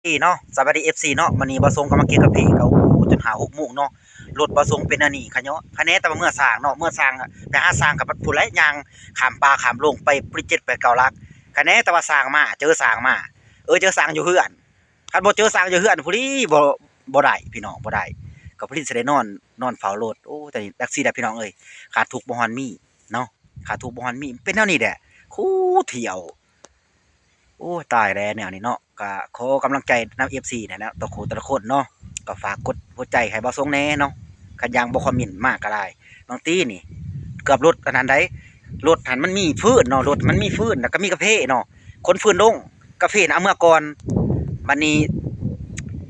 เนาะสวัสดี FC เนาะมื้อนี้บ่ส่งก็มาเก็บกะเพก็จน5-6โมงเนาะรถบ่ส่งเป็นอันนี้คะเนาะคะแนนแต่ว่าเมื่อสร้างเนาะเมื่อสร้างอะไปหาสร้างกับผู้ใดย่างข้ามป่าข้ามโลงไปปริ7 8 9ลักคะแนนแต่ว่าสร้างมาเจอสร้างมาเจอสร้างอยู่เฮือนคันบ่เจอสร้างอยู่เฮือนผู้นี้บ่ได้พี่น้องบ่ได้ก็ผู้นี้สิได้นอนเฝ้ารถโอ้แต่จักซี่แหละพี่น้องเอ้ยขาดทุกข์บ่ฮอนมีเนาะขาดทุกข์บ่ฮอนมีเป็นแนวนี้แหละคูเที่ยว โอ้ตายแล้วแนวนี้เนาะก็ขอกำลังใจนำ FC เนี่ยนะต่อคู่แต่ละคนเนาะก็ฝากกดหัวใจให้บ่าวทรงแหน่เนาะคันยังบ่คอมเมนต์มากก็ได้บางทีนี่เกือบรถอันนั้นใดรถหันมันมีฟืนเนาะรถมันมีฟืนแล้วก็มีกระเพเนาะขนฟืนลงกระเพน่ะเอาเมื่อก่อนบัดนี้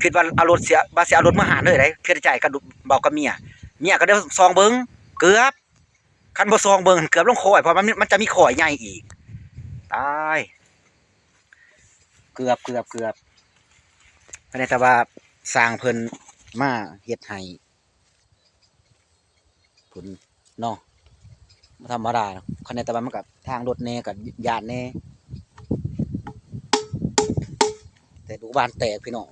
คิดว่าเอารถเสียว่าสิเอารถมาหาเลยได้คิดในใจก็เว้ากับเมียก็เดี๋ยวส่องเบิ่งเกือบคันบ่ส่องเบิ่งเกือบลงคอยเพราะมันจะมีข่อยใหญ่อีกตายเกือบ ภายในแต่ว่าสร้างเพิ่นมาเฮ็ดให้ผลเนาะบ่ธรรมดาเนาะคันในแต่ว่ามันก็ทางรถแหน่ก็ย้านแหน่แต่ดูบ้านแตกพี่น้อง